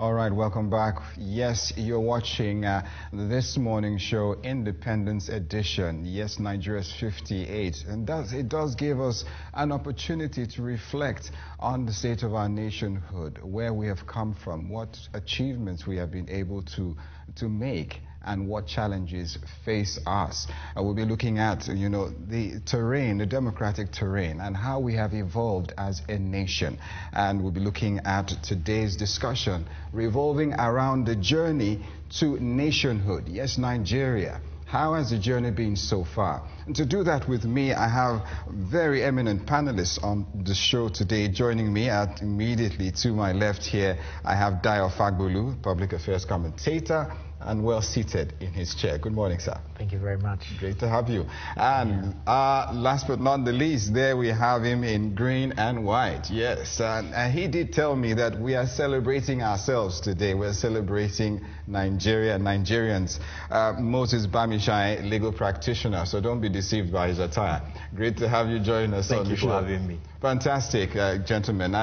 All right, welcome back. Yes, you're watching this morning show, Independence Edition. Yes, Nigeria's 58. And it does give us an opportunity to reflect on the state of our nationhood, where we have come from, what achievements we have been able to make, and what challenges face us. We'll be looking at, the terrain, the democratic terrain, and how we have evolved as a nation. And we'll be looking at today's discussion revolving around the journey to nationhood. Yes, Nigeria. How has the journey been so far? And to do that with me, I have very eminent panelists on the show today. Joining me immediately to my left here, I have Dayo Fagbolu, public affairs commentator, and well seated in his chair. Good morning, sir. Thank you very much. Great to have you. And last but not the least, there we have him in green and white. Yes, and he did tell me that we are celebrating ourselves today. We're celebrating Nigeria, Nigerians. Moses Bamisaiye, legal practitioner, so don't be deceived by his attire. Great to have you join us on the show. Thank you for having me. Fantastic, gentlemen.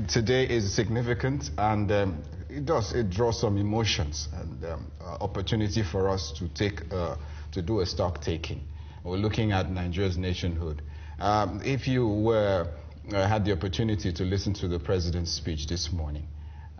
Today is significant, and it draws some emotions and opportunity for us to do a stock taking. We're looking at Nigeria's nationhood. If you had the opportunity to listen to the president's speech this morning,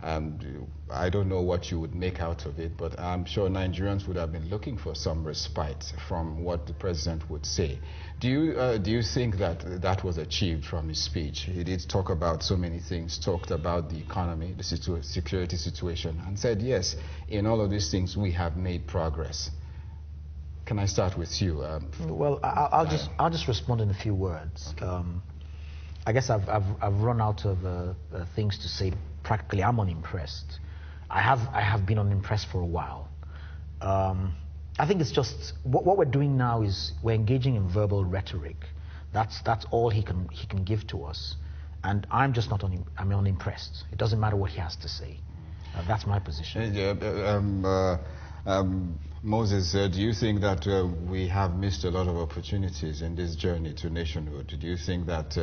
I don't know what you would make out of it, but I'm sure Nigerians would have been looking for some respite from what the president would say. Do you think that was achieved from his speech? He did talk about so many things, talked about the economy, the security situation, and said, yes, in all of these things we have made progress. Can I start with you? Well, I'll just respond in a few words. Okay. I guess I've run out of things to say. Practically, I'm unimpressed. I have been unimpressed for a while. I think it's just what we're doing now is we're engaging in verbal rhetoric. That's all he can give to us, and I'm just not I'm unimpressed. It doesn't matter what he has to say. That's my position. Moses, do you think that we have missed a lot of opportunities in this journey to nationhood? Do you think that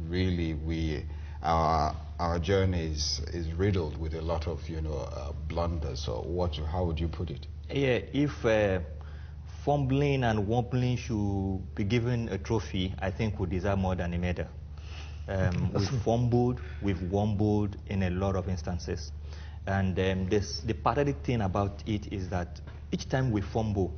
really our journey is riddled with a lot of blunders, or how would you put it? Yeah, if fumbling and wobbling should be given a trophy, I think we deserve more than a medal. We've fumbled, we've wobbled in a lot of instances. And the pathetic thing about it is that each time we fumble,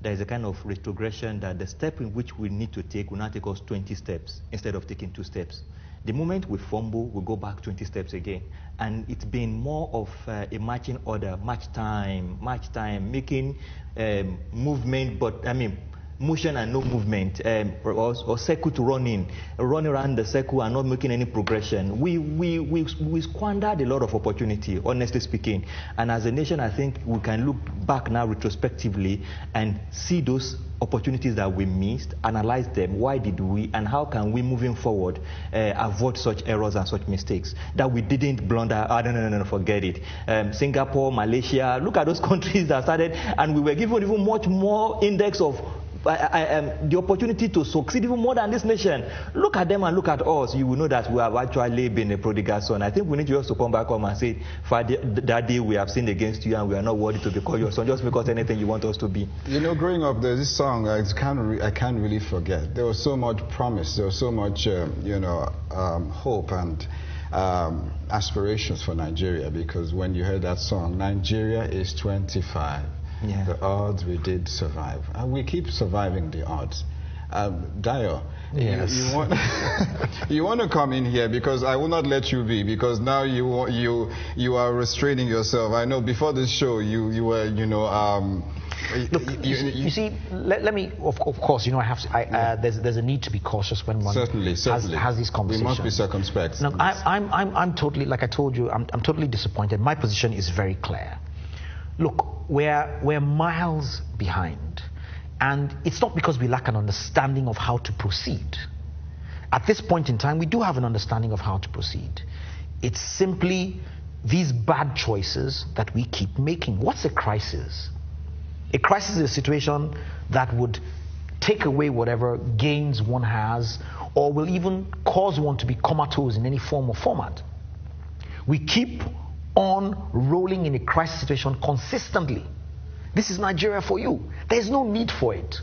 there is a kind of retrogression that the step in which we need to take will now take us 20 steps instead of taking 2 steps. The moment we fumble, we go back 20 steps again. And it's been more of a marching order, march time, making movement, but motion and no movement, or circle to run around the circle and not making any progression. We squandered a lot of opportunity, honestly speaking. And as a nation, I think we can look back now retrospectively and see those opportunities that we missed, analyze them, why did we, and how can we moving forward avoid such errors and such mistakes that we didn't blunder. No, forget it. Singapore, Malaysia, look at those countries that started, and we were given even much more index of the opportunity to succeed even more than this nation. Look at them and look at us. You will know that we have actually been a prodigal son. I think we need just to come back home and say, Father, Daddy, we have sinned against you and we are not worthy to be called your son. Just because anything you want us to be. Growing up, there's this song I can't really forget. There was so much promise. There was so much, hope and aspirations for Nigeria, because when you heard that song, Nigeria is 25. Yeah. The odds, we did survive, and we keep surviving the odds. Dayo, yes. you want to come in here, because I will not let you be, because now you are restraining yourself. I know before this show you were Look, you see, let me, of course, I have to, there's a need to be cautious when one certainly has these conversations. We must be circumspect. No, I'm totally, like I told you, I'm totally disappointed. My position is very clear. Look, we're miles behind, and it's not because we lack an understanding of how to proceed. At this point in time, we do have an understanding of how to proceed. It's simply these bad choices that we keep making. What's a crisis? A crisis is a situation that would take away whatever gains one has, or will even cause one to be comatose in any form or format. We keep on rolling in a crisis situation consistently. This is Nigeria for you. There's no need for it.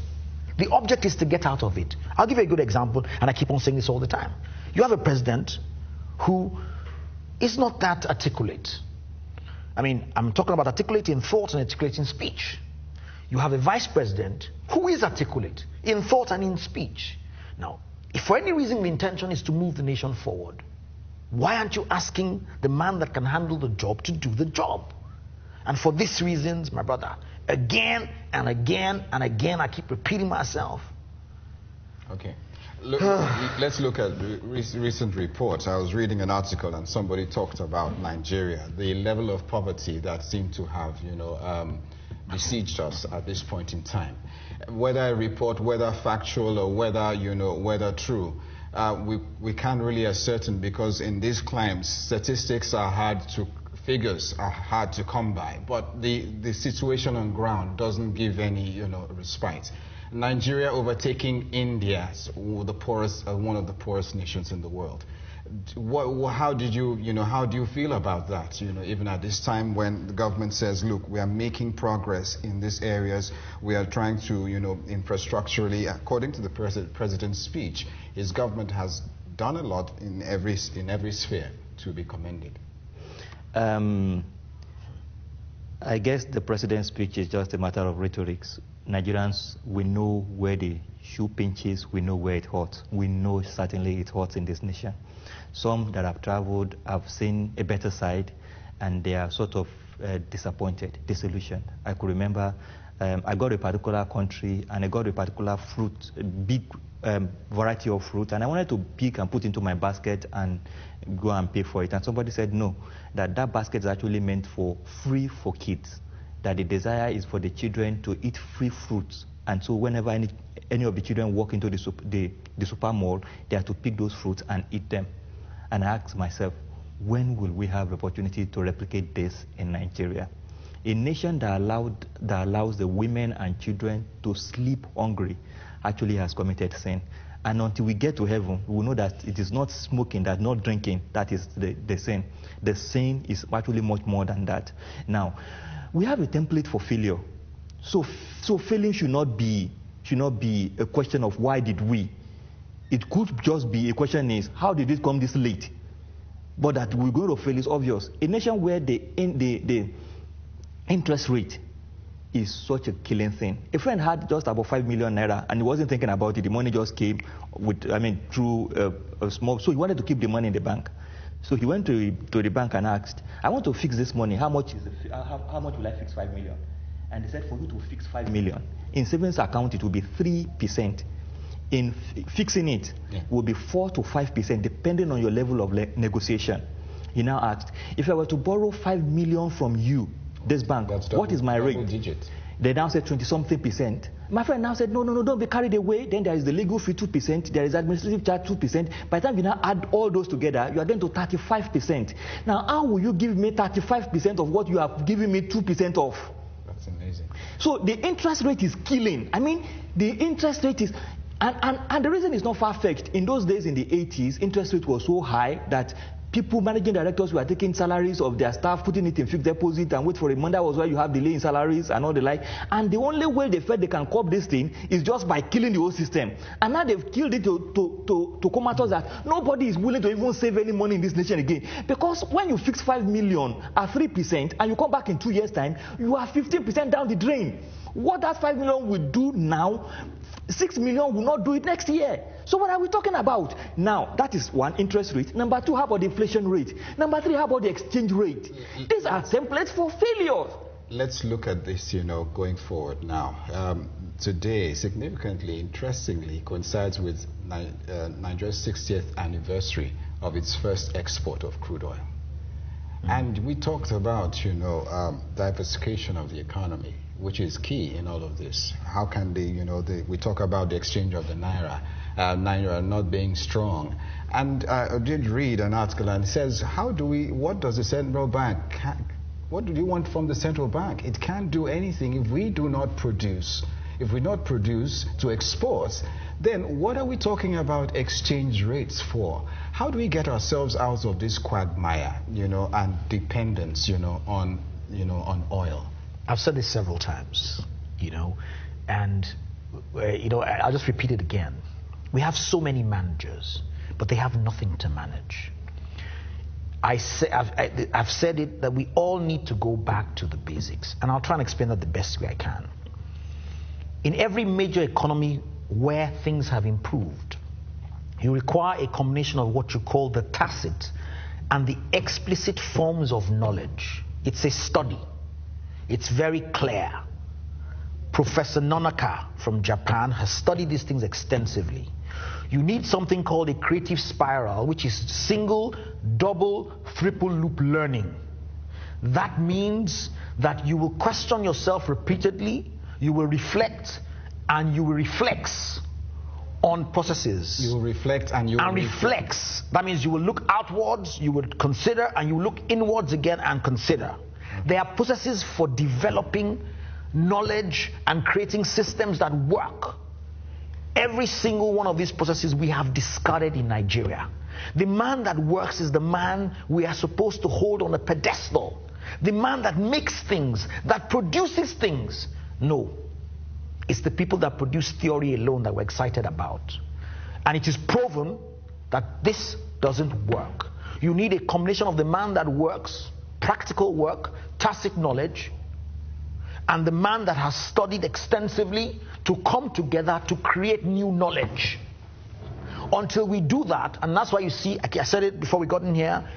The object is to get out of it. I'll give you a good example, and I keep on saying this all the time. You have a president who is not that articulate. I mean, I'm talking about articulate in thought and articulate in speech. You have a vice president who is articulate in thought and in speech. Now, if for any reason the intention is to move the nation forward, why aren't you asking the man that can handle the job to do the job? And for these reasons, my brother, again and again and again, I keep repeating myself. Okay. Let's look at recent reports. I was reading an article and somebody talked about Nigeria, the level of poverty that seemed to have, besieged us at this point in time. Whether a report, whether factual or whether true, we can't really ascertain, because in these climes, statistics are figures are hard to come by, but the situation on ground doesn't give any, respite. Nigeria overtaking India, one of the poorest nations in the world. How do you feel about that? Even at this time when the government says, look, we are making progress in these areas, we are trying to, infrastructurally, according to the president's speech, his government has done a lot in every sphere to be commended. I guess the president's speech is just a matter of rhetorics. Nigerians, we know where the shoe pinches, we know where it hurts. We know certainly it hurts in this nation. Some that have traveled have seen a better side, and they are sort of disappointed, disillusioned. I could remember I got a particular country and I got a particular fruit, a big variety of fruit, and I wanted to pick and put into my basket and go and pay for it. And somebody said no, that basket is actually meant for free for kids, that the desire is for the children to eat free fruits. And so whenever any of the children walk into the super mall, they are to pick those fruits and eat them. And I asked myself, when will we have the opportunity to replicate this in Nigeria? A nation that allows the women and children to sleep hungry actually has committed sin. And until we get to heaven, we will know that it is not smoking, that not drinking, that is the sin. The sin is actually much more than that. Now, we have a template for failure. So failing should not be a question of why did we. It could just be a question is, how did it come this late? But that we're going to fail is obvious. A nation where the interest rate is such a killing thing. A friend had just about 5 million naira and he wasn't thinking about it. The money just came through a small, so he wanted to keep the money in the bank. So he went to the bank and asked, I want to fix this money. How much will I fix 5 million? And they said, for you to fix 5 million, in savings account it will be 3%. In fixing it will be 4 to 5%, depending on your level of negotiation. He now asked, if I were to borrow 5 million from you, this bank, what is my rate? Digit. They now said 20-something%. My friend now said, no, don't be carried away. Then there is the legal fee 2%, there is administrative charge 2%. By the time you now add all those together, you are going to 35%. Now, how will you give me 35% of what you have given me 2% of? That's amazing. So the interest rate is killing. I mean, the interest rate is, and the reason is not far-fetched. In those days in the 80s, interest rate was so high that people, managing directors, were taking salaries of their staff, putting it in fixed deposit and wait for a month. That was why you have delay in salaries and all the like. And the only way they felt they can curb this thing is just by killing the whole system. And now they've killed it to come at us that nobody is willing to even save any money in this nation again. Because when you fix 5 million at 3% and you come back in 2 years' time, you are 15% down the drain. What that 5 million will do now, 6 million will not do it next year. So what are we talking about? Now, that is one, interest rate. Number two, how about the inflation rate? Number three, how about the exchange rate? These are templates for failure. Let's look at this, going forward now. Today, significantly, interestingly, coincides with Nigeria's 60th anniversary of its first export of crude oil. And we talked about, diversification of the economy, which is key in all of this. How can we talk about the exchange of the naira not being strong. And I did read an article and it says, what does the central bank, what do you want from the central bank? It can't do anything if we do not produce, if we not produce to export, then what are we talking about exchange rates for? How do we get ourselves out of this quagmire, and dependence, on oil? I've said this several times, and I'll just repeat it again. We have so many managers, but they have nothing to manage. I've said it that we all need to go back to the basics, and I'll try and explain that the best way I can. In every major economy where things have improved, you require a combination of what you call the tacit and the explicit forms of knowledge. It's a study. It's very clear. Professor Nonaka from Japan has studied these things extensively. You need something called a creative spiral, which is single, double, triple loop learning. That means that you will question yourself repeatedly, you will reflect, and you will reflex on processes. You will reflect and you will reflex. That means you will look outwards, you will consider, and you will look inwards again and consider. There are processes for developing knowledge and creating systems that work. Every single one of these processes we have discarded in Nigeria. The man that works is the man we are supposed to hold on a pedestal. The man that makes things, that produces things. No. It's the people that produce theory alone that we're excited about. And it is proven that this doesn't work. You need a combination of the man that works, practical work, tacit knowledge, and the man that has studied extensively to come together to create new knowledge. Until we do that, and that's why you see, I said it before we got in here,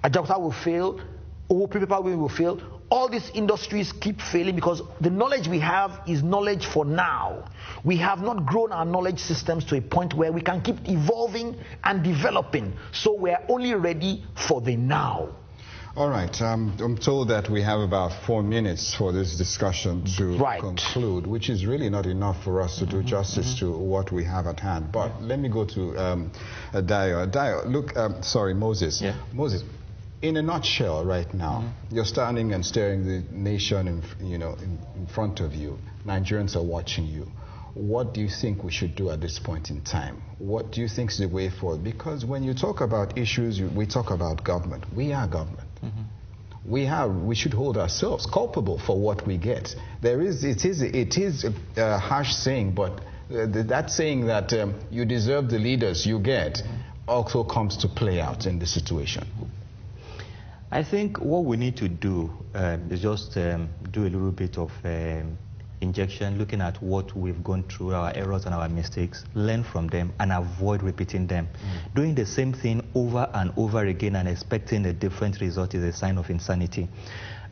Ajakuta will fail, Owo will fail. All these industries keep failing because the knowledge we have is knowledge for now. We have not grown our knowledge systems to a point where we can keep evolving and developing. So we're only ready for the now. All right. I'm told that we have about 4 minutes for this discussion to conclude, which is really not enough for us to do justice to what we have at hand. But let me go to Dayo. Dayo, look, sorry, Moses. Yeah. Moses, in a nutshell right now, you're standing and staring the nation in front of you. Nigerians are watching you. What do you think we should do at this point in time? What do you think is the way forward? Because when you talk about issues, we talk about government. We are government. We should hold ourselves culpable for what we get. It is a harsh saying, but that saying that you deserve the leaders you get also comes to play out in this situation. I think what we need to do is just do a little bit of injection, looking at what we've gone through, our errors and our mistakes, learn from them and avoid repeating them. Doing the same thing over and over again and expecting a different result is a sign of insanity.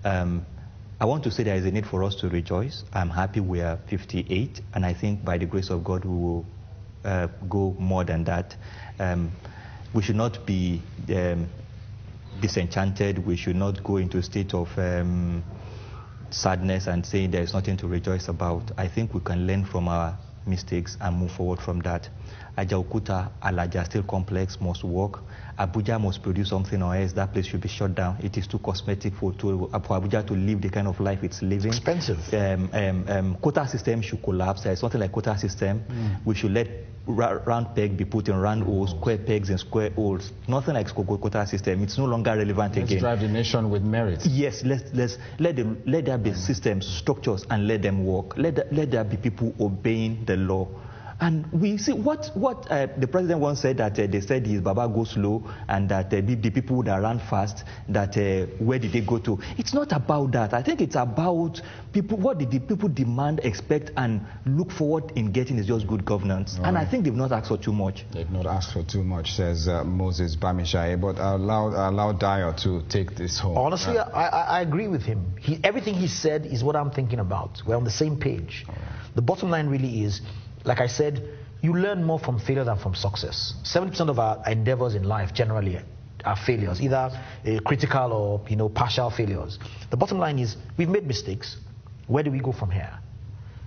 I want to say there is a need for us to rejoice. I'm happy we are 58, and I think by the grace of God we will go more than that. We should not be disenchanted. We should not go into a state of sadness and saying there is nothing to rejoice about. I think we can learn from our mistakes and move forward from that. Ajaokuta, Alaja Steel Complex must work. Abuja must produce something, or else that place should be shut down. It is too cosmetic for Abuja to live the kind of life it's living. Expensive. Quota system should collapse. There is something like quota system. We should let round peg be put in round holes, square pegs in square holes. Nothing like quota system. It's no longer relevant again. Let's drive the nation with merit. Yes, let there be systems, structures, and let them work. Let there be people obeying the law. And we see what the president once said, that they said his Baba go slow, and that the people that run fast, that where did they go to? It's not about that. I think it's about people. What did the people demand, expect, and look forward in getting is just good governance. Right. And I think they've not asked for too much. They've not asked for too much, says Moses Bamisaiye. But I'll allow Dayo to take this home. Honestly, I agree with him. Everything he said is what I'm thinking about. We're on the same page. Right. The bottom line really is, like I said, you learn more from failure than from success. 70% of our endeavors in life generally are failures, either critical or partial failures. The bottom line is, we've made mistakes. Where do we go from here?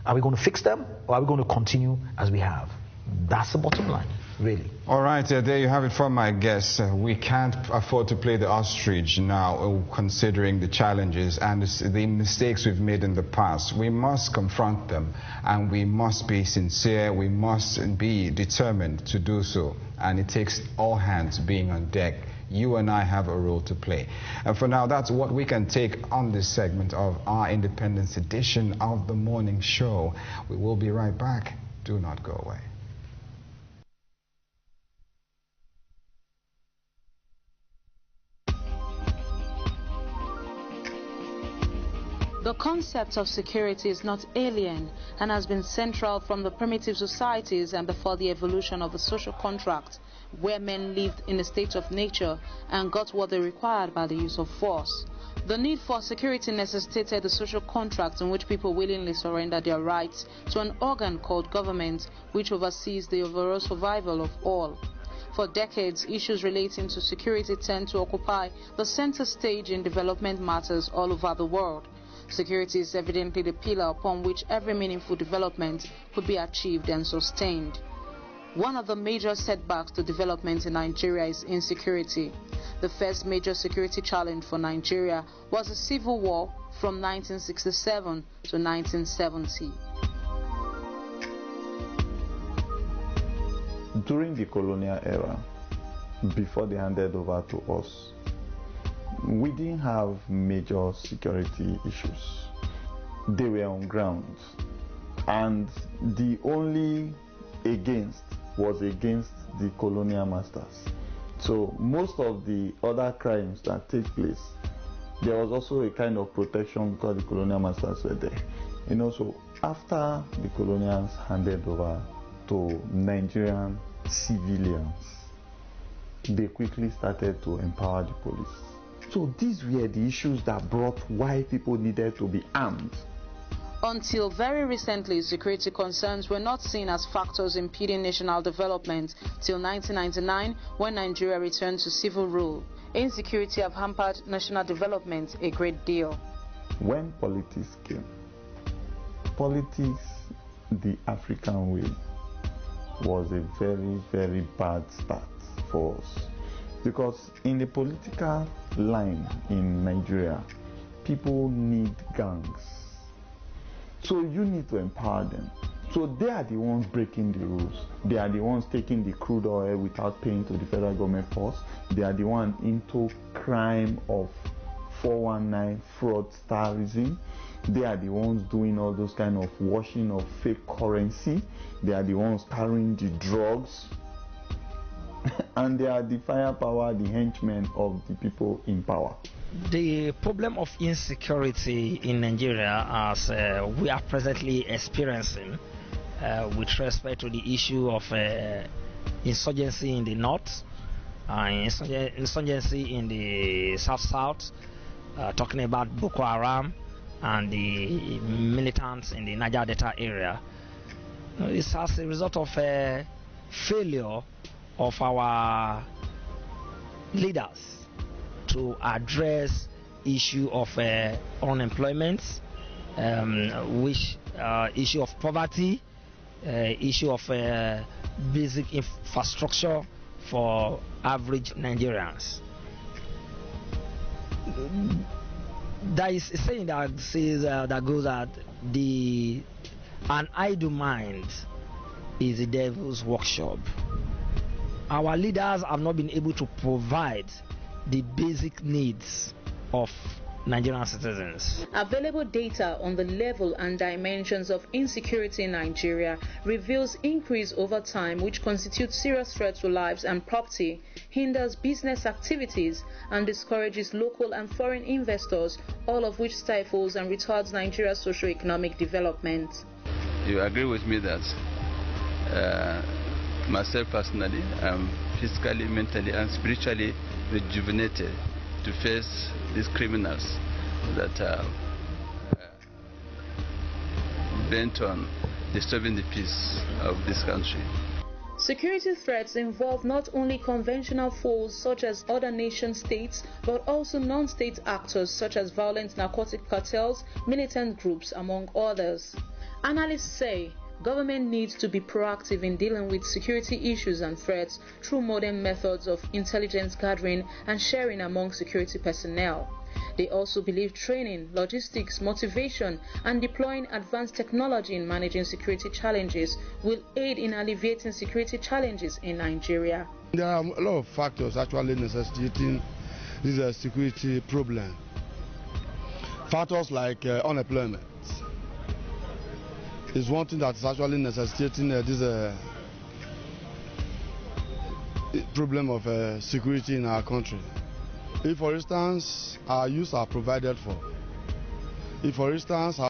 Are we going to fix them, or are we going to continue as we have? That's the bottom line. really. All right, there you have it from my guests. We can't afford to play the ostrich now, considering the challenges and the mistakes we've made in the past. We must confront them, and we must be sincere. We must be determined to do so, and it takes all hands being on deck. You and I have a role to play. And for now, that's what we can take on this segment of our Independence edition of the morning show. We will be right back. Do not go away. The concept of security is not alien and has been central from the primitive societies and before the evolution of the social contract, where men lived in a state of nature and got what they required by the use of force. The need for security necessitated a social contract in which people willingly surrender their rights to an organ called government, which oversees the overall survival of all. For decades, issues relating to security tend to occupy the center stage in development matters all over the world. Security is evidently the pillar upon which every meaningful development could be achieved and sustained. One of the major setbacks to development in Nigeria is insecurity. The first major security challenge for Nigeria was the civil war from 1967 to 1970. During the colonial era, before they handed over to us, we didn't have major security issues. They were on ground, and the only against was against the colonial masters. So most of the other crimes that take place, there was also a kind of protection because the colonial masters were there. So after the colonials handed over to Nigerian civilians, they quickly started to empower the police. So these were the issues that brought why people needed to be armed. Until very recently, security concerns were not seen as factors impeding national development till 1999, when Nigeria returned to civil rule. Insecurity have hampered national development a great deal. When politics came, politics the African way was a very, very bad start for us. Because in the political line in Nigeria, people need gangs. So you need to empower them. So they are the ones breaking the rules. They are the ones taking the crude oil without paying to the federal government force. They are the ones into crime of 419 fraudsterism. They are the ones doing all those kind of washing of fake currency. They are the ones carrying the drugs. And they are the firepower, the henchmen of the people in power. The problem of insecurity in Nigeria, as we are presently experiencing, with respect to the issue of insurgency in the north, insurgency in the south, talking about Boko Haram and the militants in the Niger Delta area. It's as a result of a failure of our leaders to address issue of unemployment, which issue of poverty, issue of basic infrastructure for average Nigerians. There is a saying that says that goes that an idle mind is the devil's workshop. Our leaders have not been able to provide the basic needs of Nigerian citizens. Available data on the level and dimensions of insecurity in Nigeria reveals increase over time, which constitutes serious threat to lives and property, hinders business activities, and discourages local and foreign investors, all of which stifles and retards Nigeria's socio-economic development. You agree with me that myself personally, I'm physically, mentally, and spiritually rejuvenated to face these criminals that are bent on disturbing the peace of this country. Security threats involve not only conventional foes such as other nation states, but also non-state actors such as violent narcotic cartels, militant groups, among others. Analysts say Government needs to be proactive in dealing with security issues and threats through modern methods of intelligence gathering and sharing among security personnel. They also believe training, logistics, motivation, and deploying advanced technology in managing security challenges will aid in alleviating security challenges in Nigeria. There are a lot of factors actually necessitating this security problem. Factors like unemployment is one thing that is actually necessitating this problem of security in our country. If, for instance, our youth are provided for, if, for instance, our